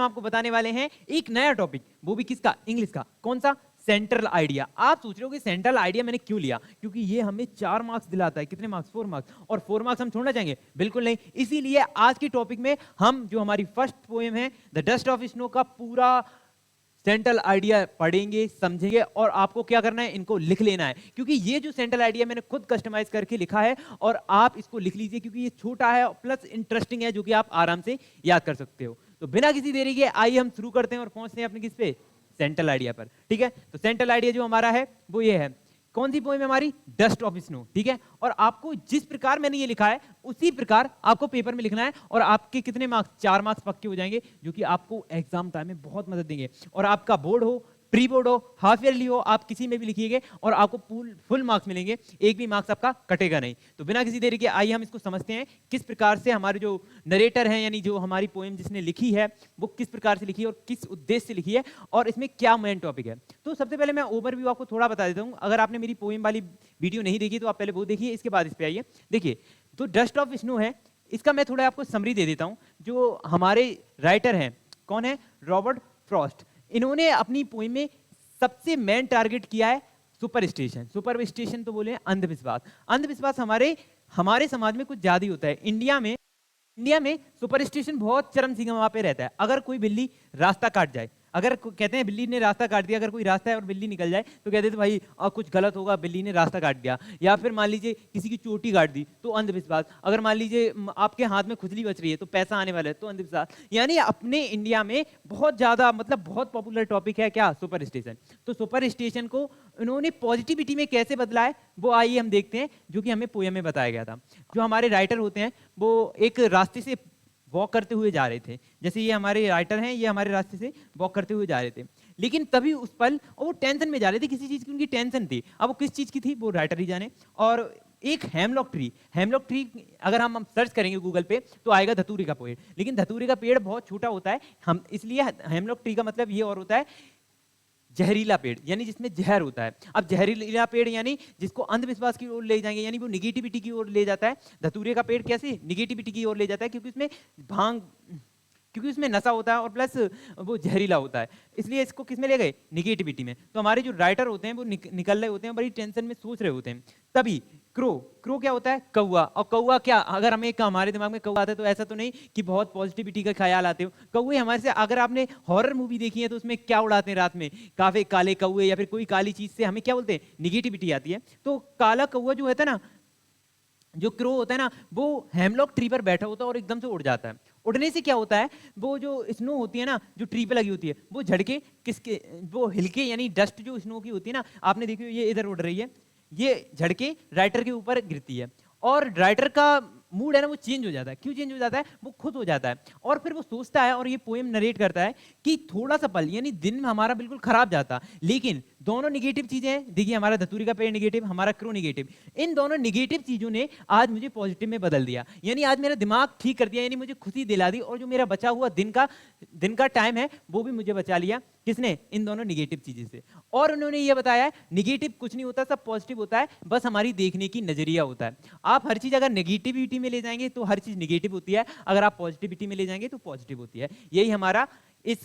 हम आपको बताने वाले हैं एक नया टॉपिक, वो भी किसका? इंग्लिश का। कौन सा? Central idea. आप सोच रहे हो कि सेंट्रल आइडिया मैंने क्यों लिया? क्योंकि ये हमें 4 मार्क्स दिलाता है। कितने मार्क्स? 4 मार्क्स। और 4 मार्क्स हम छोड़ना चाहेंगे? बिल्कुल नहीं। इसीलिए आज की टॉपिक में हम जो हमारी फर्स्ट पोएम है द डस्ट ऑफ स्नो का पूरा सेंट्रल आइडिया पढ़ेंगे, समझेंगे और आपको क्या करना है, इनको लिख लेना है। क्योंकि ये जो सेंट्रल आइडिया मैंने खुद कस्टमाइज करके लिखा है और आप इसको लिख लीजिए क्योंकि ये छोटा है प्लस इंटरेस्टिंग है, जो कि आप आराम से याद कर सकते हो। तो बिना किसी देरी के आइए हम शुरू करते हैं और पहुंचते हैं अपने किस पे? सेंट्रल आइडिया पर। ठीक है, तो सेंट्रल आइडिया जो हमारा है वो ये है। कौन सी पोएम है हमारी? Dust of snow. ठीक है, और आपको जिस प्रकार मैंने ये लिखा है उसी प्रकार आपको पेपर में लिखना है और आपके कितने मार्क्स? 4 मार्क्स पक्के हो जाएंगे, जो कि आपको एग्जाम टाइम में बहुत मदद देंगे। और आपका बोर्ड हो, प्री बोर्ड हो, हाफ ईयरली हो, आप किसी में भी लिखिएगा और आपको फुल मार्क्स मिलेंगे, एक भी मार्क्स आपका कटेगा नहीं। तो बिना किसी देरी के आइए हम इसको समझते हैं किस प्रकार से हमारे जो नरेटर हैं, यानी जो हमारी पोएम जिसने लिखी है वो किस प्रकार से लिखी है और किस उद्देश्य से लिखी है और इसमें क्या मेन टॉपिक है। तो सबसे पहले मैं ओवरव्यू आपको थोड़ा बता देता हूँ। अगर आपने मेरी पोएम वाली वीडियो नहीं देखी तो आप पहले वो देखिए, इसके बाद इस पे आइए। देखिए, तो डस्ट ऑफ स्नो है, इसका मैं थोड़ा आपको समरी दे देता हूँ। जो हमारे राइटर हैं, कौन है? Robert Frost. इन्होंने अपनी पोएम में सबसे मेन टारगेट किया है सुपरस्टिशन। सुपरस्टिशन तो बोले अंधविश्वास। अंधविश्वास हमारे समाज में कुछ ज्यादा ही होता है। इंडिया में सुपरस्टिशन बहुत चरम सीमा पे रहता है। अगर कोई बिल्ली रास्ता काट जाए, अगर कहते हैं बिल्ली ने रास्ता काट दिया, अगर कोई रास्ता है और बिल्ली निकल जाए तो कहते थे भाई कुछ गलत होगा, बिल्ली ने रास्ता काट दिया। या फिर मान लीजिए किसी की चोटी काट दी तो अंधविश्वास। अगर मान लीजिए आपके हाथ में खुजली बच रही है तो पैसा आने वाला है तो अंधविश्वास। यानी अपने इंडिया में बहुत ज्यादा बहुत पॉपुलर टॉपिक है क्या? सुपरस्टिशन। तो सुपरस्टिशन को उन्होंने पॉजिटिविटी में कैसे बदला है वो आइए हम देखते हैं, जो कि हमें पोएम में बताया गया था। जो हमारे राइटर होते हैं वो एक रास्ते से वॉक करते हुए जा रहे थे। जैसे ये हमारे राइटर हैं, ये हमारे रास्ते से वॉक करते हुए जा रहे थे, लेकिन तभी उस पल वो टेंशन में जा रहे थे, किसी चीज की उनकी टेंशन थी। अब वो किस चीज की थी वो राइटर ही जाने। और एक हेमलॉक ट्री अगर हम सर्च करेंगे गूगल पे तो आएगा धतूरे का पेड़, लेकिन धतूरे का पेड़ बहुत छोटा होता है। हम इसलिए हेमलॉक ट्री का मतलब ये और होता है जहरीला पेड़, यानी जिसमें जहर होता है। अब जहरीला पेड़ यानी जिसको अंधविश्वास की ओर ले जाएंगे, यानी वो निगेटिविटी की ओर ले जाता है। धतूरे का पेड़ कैसे निगेटिविटी की ओर ले जाता है? क्योंकि उसमें नशा होता है और प्लस वो जहरीला होता है, इसलिए इसको किस में ले गए? निगेटिविटी में। तो हमारे जो राइटर होते हैं वो निकल रहे होते हैं, बड़ी टेंशन में सोच रहे होते हैं। तभी क्रो क्या होता है? कौवा। और कौवा क्या, अगर हमें हमारे दिमाग में कौवा आता है तो ऐसा तो नहीं कि बहुत पॉजिटिविटी का ख्याल आते हो। कौवे हमारे से, अगर आपने हॉरर मूवी देखी है तो उसमें क्या उड़ाते हैं रात में? काफी काले कौवे या फिर कोई काली चीज से हमें क्या बोलते हैं? निगेटिविटी आती है। तो काला कौवा जो होता है ना, जो क्रो होता है ना, वो हेमलॉक ट्री पर बैठा होता है और एकदम से उड़ जाता है। उड़ने से क्या होता है, वो जो स्नो होती है ना, जो ट्री पे लगी होती है, वो झड़के किसके, वो हिलके, यानी डस्ट जो स्नो की होती है ना, आपने देखी हो ये इधर उड़ रही है, ये झड़के राइटर के ऊपर गिरती है और राइटर का मूड है ना वो चेंज हो जाता है। क्यों चेंज हो जाता है? वो खुद हो जाता है और फिर वो सोचता है और ये पोएम नरेट करता है कि थोड़ा सा पल, यानी दिन में हमारा बिल्कुल खराब जाता, लेकिन दोनों निगेटिव चीजें हैं। देखिए, हमारा धतूरी का पेड़ निगेटिव, हमारा क्रो निगेटिव, इन दोनों निगेटिव चीजों ने आज मुझे पॉजिटिव में बदल दिया, यानी आज मेरा दिमाग ठीक कर दिया, यानी मुझे खुशी दिला दी। और जो मेरा बचा हुआ दिन का टाइम है वो भी मुझे बचा लिया। किसने? इन दोनों निगेटिव चीजों से। और उन्होंने ये बताया है निगेटिव कुछ नहीं होता, सब पॉजिटिव होता है, बस हमारी देखने की नजरिया होता है। आप हर चीज अगर नेगेटिविटी में ले जाएंगे तो हर चीज नेगेटिव होती है, अगर आप पॉजिटिविटी में ले जाएंगे तो पॉजिटिव होती है। यही हमारा इस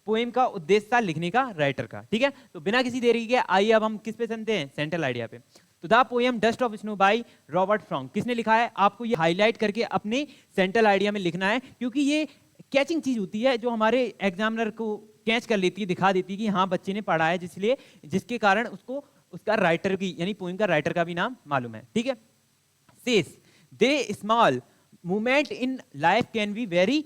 पोएम का उद्देश्य था लिखने का, राइटर का। ठीक है, तो बिना किसी देरी के आइए अब हम किस पे चलते हैं? सेंट्रल आइडिया पे। तो the poem dust of snow by Robert Frost किसने लिखा है? आपको ये हाईलाइट करके अपने सेंट्रल आइडिया में लिखना है, क्योंकि ये कैचिंग चीज होती है जो हमारे एग्जामिनर को कैच कर लेती है, दिखा देती है कि हाँ बच्चे ने पढ़ा है, जिसके कारण उसको उसका राइटर की, यानी पोएम का राइटर का भी नाम मालूम है। ठीक है, says they small movement in life can be very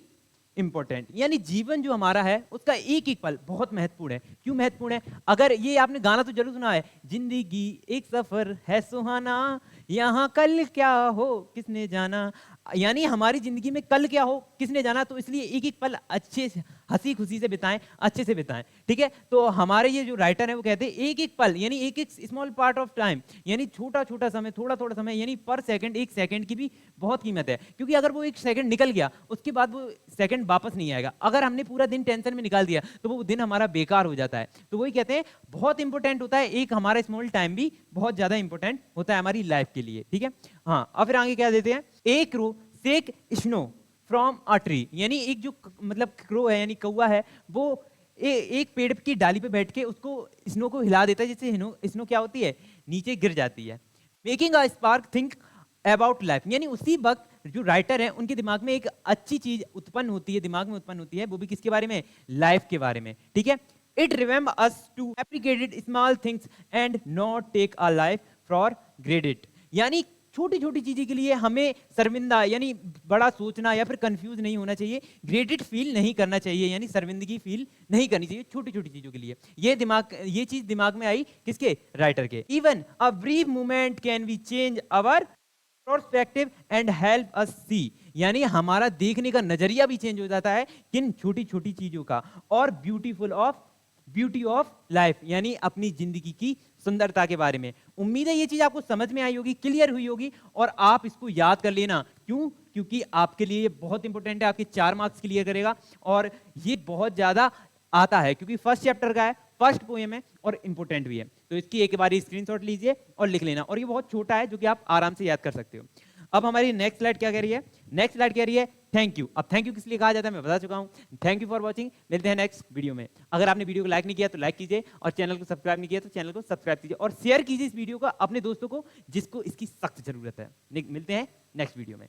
important, यानी जीवन जो हमारा है उसका एक एक पल बहुत महत्वपूर्ण है। क्यों महत्वपूर्ण है? अगर ये आपने गाना तो जरूर सुना है, जिंदगी एक सफर है सुहाना, यहाँ कल क्या हो किसने जाना, यानी हमारी जिंदगी में कल क्या हो किसने जाना। तो इसलिए एक एक पल अच्छे से हंसी खुशी से बिताएं, अच्छे से बिताएं। ठीक है, तो हमारे ये जो राइटर है वो कहते हैं एक एक पल, यानी एक एक स्मॉल पार्ट ऑफ टाइम, यानी छोटा छोटा समय, थोड़ा थोड़ा समय, यानी पर सेकंड, एक सेकंड की भी बहुत कीमत है। क्योंकि अगर वो एक सेकंड निकल गया उसके बाद वो सेकंड वापस नहीं आएगा। अगर हमने पूरा दिन टेंशन में निकाल दिया तो वो दिन हमारा बेकार हो जाता है। तो वही कहते हैं बहुत इंपॉर्टेंट होता है, एक हमारा स्मॉल टाइम भी बहुत ज्यादा इंपॉर्टेंट होता है हमारी लाइफ के लिए। ठीक है, हाँ, अब फिर आगे क्या देते हैं? एक रो सेक स्नो फ्रॉम अ ट्री, यानी एक जो मतलब क्रो है यानी कौवा है, वो एक पेड़ की डाली पे बैठ के उसको स्नो को हिला देता है, जिससे स्नो क्या होती है, नीचे गिर जाती है। Making a spark think about life, यानी उसी वक्त जो राइटर है उनके दिमाग में एक अच्छी चीज उत्पन्न होती है, दिमाग में उत्पन्न होती है, वो भी किसके बारे में, लाइफ के बारे में, ठीक है। It remember us to appreciated small things and not take a life for granted, यानी छोटी छोटी चीजें के लिए हमें शर्मिंदा यानी बड़ा सोचना या फिर कंफ्यूज नहीं होना चाहिए, ग्रेडेड फील नहीं करना चाहिए, यानी शर्मिंदगी फील नहीं करनी चाहिए छोटी छोटी चीजों के लिए। ये चीज दिमाग में आई किसके, राइटर के। Even a brief moment can be change our perspective and help us see, यानी हमारा देखने का नजरिया भी चेंज हो जाता है किन छोटी छोटी चीजों का, और ब्यूटी ऑफ लाइफ, यानी अपनी जिंदगी की सुंदरता के बारे में। उम्मीद है ये चीज आपको समझ में आई होगी, क्लियर हुई होगी, और आप इसको याद कर लेना। क्यों? क्योंकि आपके लिए ये बहुत इंपॉर्टेंट है, आपके 4 मार्क्स क्लियर करेगा, और ये बहुत ज्यादा आता है क्योंकि फर्स्ट चैप्टर का है, फर्स्ट पोएम है और इंपॉर्टेंट भी है। तो इसकी एक बार स्क्रीनशॉट लीजिए और लिख लेना, और ये बहुत छोटा है जो कि आप आराम से याद कर सकते हो। अब हमारी नेक्स्ट स्लाइड क्या कह रही है, नेक्स्ट स्लाइड कह रही है थैंक यू। अब थैंक यू किस लिए कहा जाता है मैं बता चुका हूं। थैंक यू फॉर वॉचिंग, मिलते हैं नेक्स्ट वीडियो में। अगर आपने वीडियो को लाइक नहीं किया तो लाइक कीजिए, और चैनल को सब्सक्राइब नहीं किया तो चैनल को सब्सक्राइब कीजिए, और शेयर कीजिए इस वीडियो को अपने दोस्तों को जिसको इसकी सख्त जरूरत है। मिलते हैं नेक्स्ट वीडियो में।